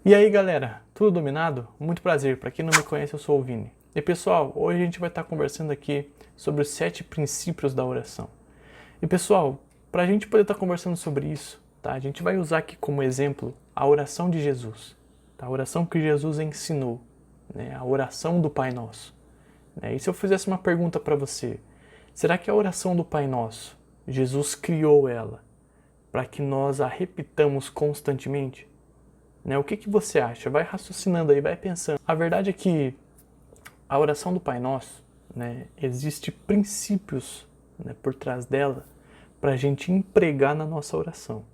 E aí galera, tudo dominado? Muito prazer, para quem não me conhece eu sou o Vini. E pessoal, hoje a gente vai estar conversando aqui sobre os 7 princípios da oração. E pessoal, para a gente poder estar conversando sobre isso, tá? A gente vai usar aqui como exemplo a oração de Jesus, tá? A oração que Jesus ensinou, né? A oração do Pai Nosso. Né? E se eu fizesse uma pergunta para você, será que a oração do Pai Nosso, Jesus criou ela para que nós a repitamos constantemente? Né? O que você acha? Vai raciocinando aí, vai pensando. A verdade é que a oração do Pai Nosso, né, existe princípios, né, por trás dela para a gente empregar na nossa oração.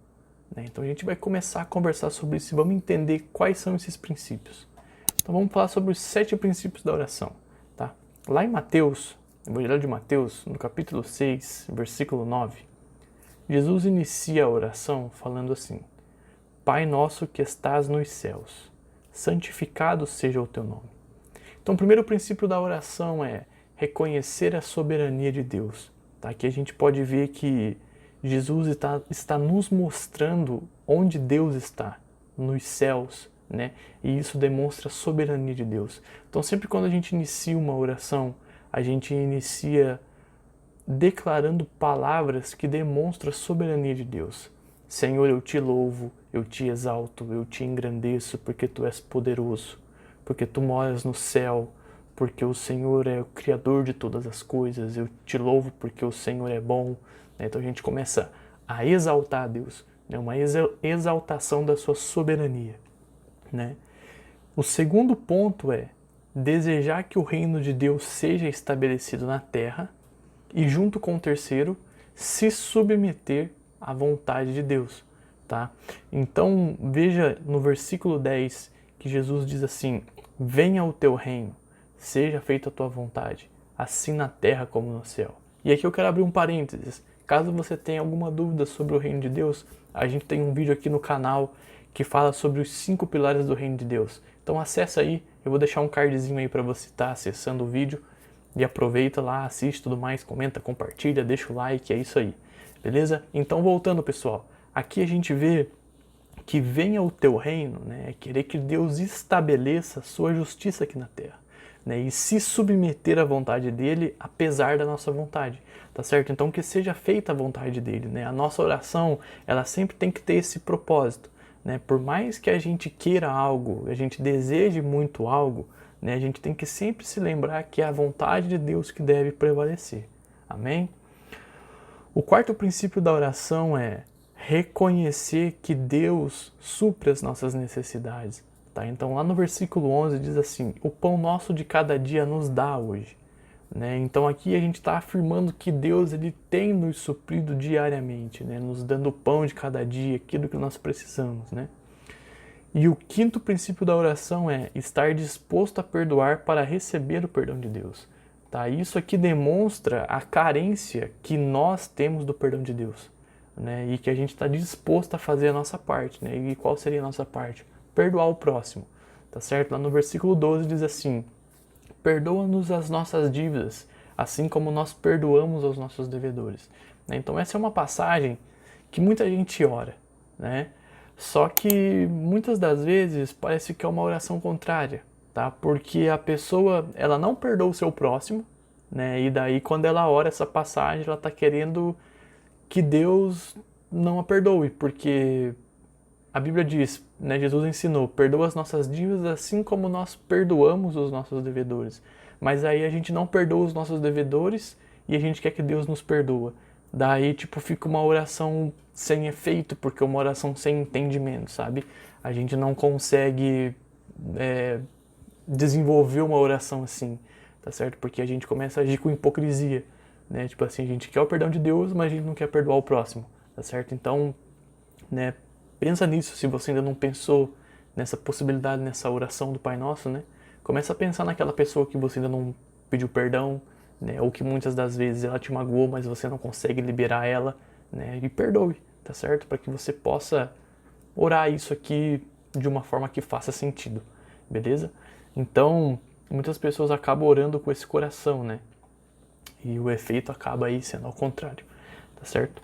Né? Então a gente vai começar a conversar sobre isso e vamos entender quais são esses princípios. Então vamos falar sobre os 7 princípios da oração. Tá? Lá em Mateus, Evangelho de Mateus, no capítulo 6, versículo 9, Jesus inicia a oração falando assim: Pai nosso que estás nos céus, santificado seja o teu nome. Então o primeiro princípio da oração é reconhecer a soberania de Deus. Tá? Aqui a gente pode ver que Jesus está nos mostrando onde Deus está, nos céus, né? E isso demonstra a soberania de Deus. Então sempre quando a gente inicia uma oração, a gente inicia declarando palavras que demonstram a soberania de Deus. Senhor, eu te louvo, eu te exalto, eu te engrandeço, porque tu és poderoso, porque tu moras no céu, porque o Senhor é o Criador de todas as coisas, eu te louvo porque o Senhor é bom. Então a gente começa a exaltar a Deus, né? Uma exaltação da sua soberania. Né? O segundo ponto é desejar que o reino de Deus seja estabelecido na terra e, junto com o terceiro, se submeter à vontade de Deus. Tá? Então veja no versículo 10 que Jesus diz assim: venha o teu reino, seja feita a tua vontade, assim na terra como no céu. E aqui eu quero abrir um parênteses. Caso você tenha alguma dúvida sobre o reino de Deus, a gente tem um vídeo aqui no canal que fala sobre os 5 pilares do reino de Deus. Então acessa aí, eu vou deixar um cardzinho aí para você estar acessando o vídeo e aproveita lá, assiste tudo mais, comenta, compartilha, deixa o like, é isso aí. Beleza? Então voltando pessoal, aqui a gente vê que venha o teu reino, né, é querer que Deus estabeleça a sua justiça aqui na terra, né, e se submeter à vontade dele, apesar da nossa vontade, tá certo? Então que seja feita a vontade dele, né? A nossa oração, ela sempre tem que ter esse propósito, né? Por mais que a gente queira algo, a gente deseje muito algo, né, a gente tem que sempre se lembrar que é a vontade de Deus que deve prevalecer. Amém? O quarto princípio da oração é reconhecer que Deus supre as nossas necessidades. Tá? Então lá no versículo 11 diz assim: o pão nosso de cada dia nos dá hoje. Né? Então aqui a gente está afirmando que Deus ele tem nos suprido diariamente, né? Nos dando o pão de cada dia, aquilo que nós precisamos. Né? E o quinto princípio da oração é estar disposto a perdoar para receber o perdão de Deus. Tá? Isso aqui demonstra a carência que nós temos do perdão de Deus. Né? E que a gente está disposto a fazer a nossa parte. Né? E qual seria a nossa parte? Perdoar o próximo. Tá certo? Lá no versículo 12 diz assim: perdoa-nos as nossas dívidas, assim como nós perdoamos aos nossos devedores. Né? Então essa é uma passagem que muita gente ora. Né? Só que muitas das vezes parece que é uma oração contrária. Tá? Porque a pessoa ela não perdoa o seu próximo. Né? E daí quando ela ora essa passagem, ela está querendo que Deus não a perdoe, porque a Bíblia diz, né, Jesus ensinou, perdoa as nossas dívidas assim como nós perdoamos os nossos devedores. Mas aí a gente não perdoa os nossos devedores e a gente quer que Deus nos perdoa. Daí, tipo, fica uma oração sem efeito, porque é uma oração sem entendimento, sabe? A gente não consegue desenvolver uma oração assim, tá certo? Porque a gente começa a agir com hipocrisia. Né? Tipo assim, a gente quer o perdão de Deus, mas a gente não quer perdoar o próximo, tá certo? Então, né, pensa nisso, se você ainda não pensou nessa possibilidade, nessa oração do Pai Nosso, né? Começa a pensar naquela pessoa que você ainda não pediu perdão, né? Ou que muitas das vezes ela te magoou, mas você não consegue liberar ela, né? E perdoe, tá certo? Para que você possa orar isso aqui de uma forma que faça sentido, beleza? Então, muitas pessoas acabam orando com esse coração, né? E o efeito acaba aí sendo ao contrário, tá certo?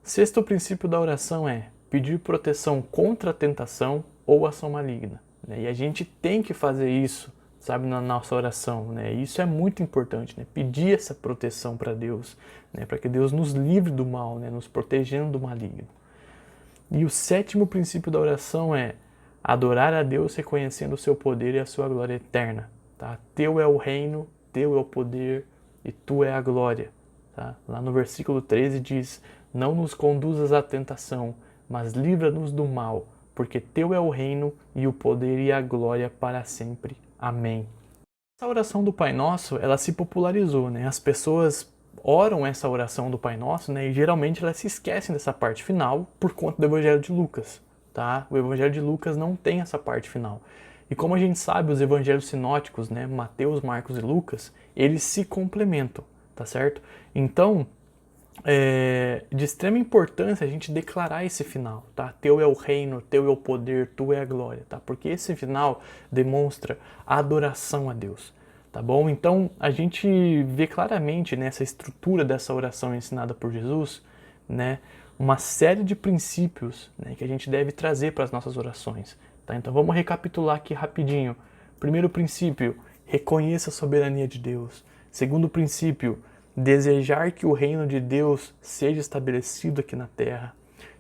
Sexto princípio da oração é pedir proteção contra a tentação ou ação maligna, né? E a gente tem que fazer isso, sabe, na nossa oração, né? Isso é muito importante, né? Pedir essa proteção para Deus, né? Para que Deus nos livre do mal, né? Nos protegendo do maligno. E o sétimo princípio da oração é adorar a Deus reconhecendo o seu poder e a sua glória eterna, tá? Teu é o reino, teu é o poder e tu é a glória, tá? Lá no versículo 13 diz: não nos conduzas à tentação, mas livra-nos do mal, porque teu é o reino e o poder e a glória para sempre. Amém. Essa oração do Pai Nosso, ela se popularizou, né? As pessoas oram essa oração do Pai Nosso, né? E geralmente elas se esquecem dessa parte final por conta do Evangelho de Lucas, tá? O Evangelho de Lucas não tem essa parte final. E como a gente sabe, os evangelhos sinóticos, né? Mateus, Marcos e Lucas, eles se complementam, tá certo? Então, de extrema importância a gente declarar esse final, tá? Teu é o reino, teu é o poder, tu é a glória, tá? Porque esse final demonstra adoração a Deus, tá bom? Então a gente vê claramente nessa estrutura dessa oração ensinada por Jesus, né, uma série de princípios, né, que a gente deve trazer para as nossas orações, tá? Então vamos recapitular aqui rapidinho. Primeiro princípio, reconheça a soberania de Deus. Segundo princípio, desejar que o reino de Deus seja estabelecido aqui na terra.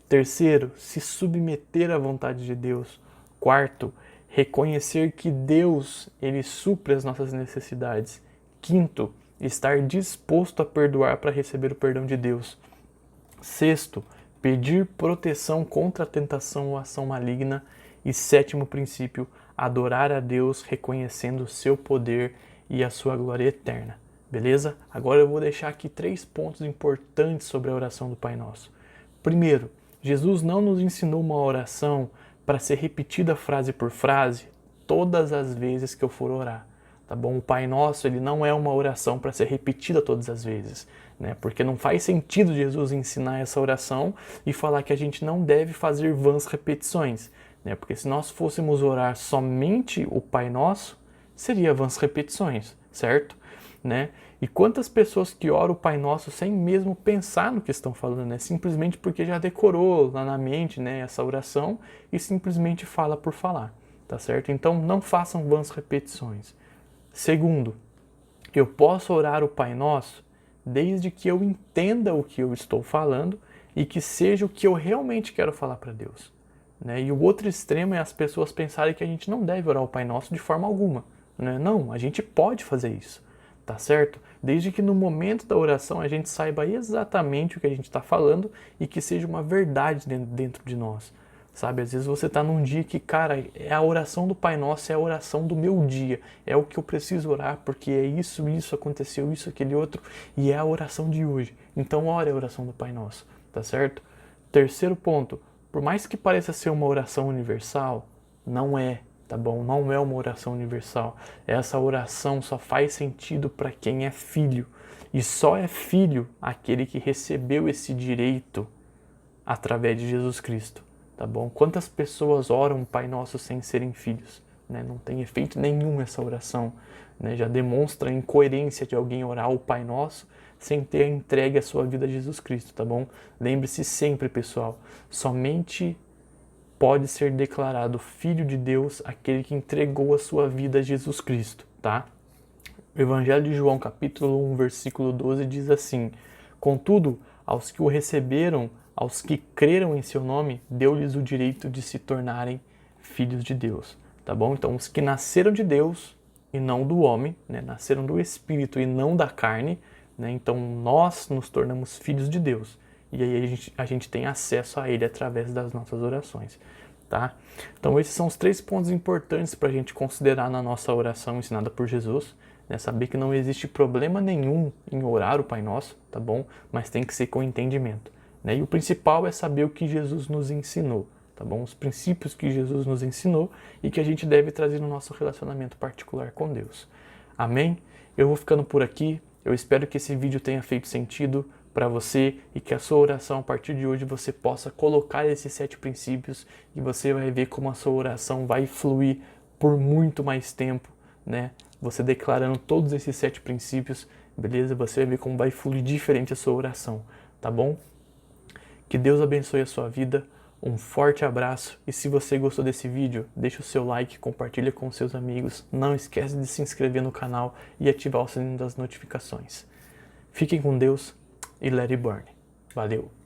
Terceiro, se submeter à vontade de Deus. Quarto, reconhecer que Deus, ele supre as nossas necessidades. Quinto, estar disposto a perdoar para receber o perdão de Deus. Sexto, pedir proteção contra a tentação ou ação maligna. E sétimo princípio, adorar a Deus reconhecendo o seu poder e a sua glória eterna. Beleza? Agora eu vou deixar aqui 3 pontos importantes sobre a oração do Pai Nosso. Primeiro, Jesus não nos ensinou uma oração para ser repetida frase por frase todas as vezes que eu for orar, tá bom? O Pai Nosso, ele não é uma oração para ser repetida todas as vezes, né? Porque não faz sentido Jesus ensinar essa oração e falar que a gente não deve fazer vãs repetições, né? Porque se nós fôssemos orar somente o Pai Nosso, seria vãs repetições, certo? Né? E quantas pessoas que oram o Pai Nosso sem mesmo pensar no que estão falando, né? Simplesmente porque já decorou lá na mente, né, essa oração e simplesmente fala por falar, tá certo? Então não façam vãs repetições. Segundo, eu posso orar o Pai Nosso desde que eu entenda o que eu estou falando e que seja o que eu realmente quero falar para Deus, né? E o outro extremo é as pessoas pensarem que a gente não deve orar o Pai Nosso de forma alguma, né? Não, a gente pode fazer isso. Tá certo? Desde que no momento da oração a gente saiba exatamente o que a gente está falando e que seja uma verdade dentro de nós, sabe? Às vezes você está num dia que, cara, a oração do Pai Nosso é a oração do meu dia, é o que eu preciso orar porque é isso aconteceu, isso, aquele outro, e é a oração de hoje. Então ore a oração do Pai Nosso, tá certo? Terceiro ponto, por mais que pareça ser uma oração universal, não é. Tá bom? Não é uma oração universal. Essa oração só faz sentido para quem é filho. E só é filho aquele que recebeu esse direito através de Jesus Cristo. Tá bom? Quantas pessoas oram o Pai Nosso sem serem filhos? Né? Não tem efeito nenhum essa oração. Né? Já demonstra a incoerência de alguém orar o Pai Nosso sem ter entregue a sua vida a Jesus Cristo. Tá bom? Lembre-se sempre, pessoal, somente pode ser declarado Filho de Deus aquele que entregou a sua vida a Jesus Cristo, tá? O Evangelho de João, capítulo 1, versículo 12, diz assim: contudo, aos que o receberam, aos que creram em seu nome, deu-lhes o direito de se tornarem filhos de Deus, tá bom? Então, os que nasceram de Deus e não do homem, né? Nasceram do Espírito e não da carne, né? Então, nós nos tornamos filhos de Deus. E aí a gente tem acesso a Ele através das nossas orações, tá? Então esses são os 3 pontos importantes para a gente considerar na nossa oração ensinada por Jesus, né? Saber que não existe problema nenhum em orar o Pai Nosso, tá bom? Mas tem que ser com entendimento, né? E o principal é saber o que Jesus nos ensinou, tá bom? Os princípios que Jesus nos ensinou e que a gente deve trazer no nosso relacionamento particular com Deus. Amém? Eu vou ficando por aqui. Eu espero que esse vídeo tenha feito sentido para você e que a sua oração a partir de hoje você possa colocar esses 7 princípios e você vai ver como a sua oração vai fluir por muito mais tempo, né? Você declarando todos esses 7 princípios, beleza? Você vai ver como vai fluir diferente a sua oração, tá bom? Que Deus abençoe a sua vida. Um forte abraço e se você gostou desse vídeo, deixa o seu like, compartilha com seus amigos. Não esquece de se inscrever no canal e ativar o sininho das notificações. Fiquem com Deus e let it burn. Valeu!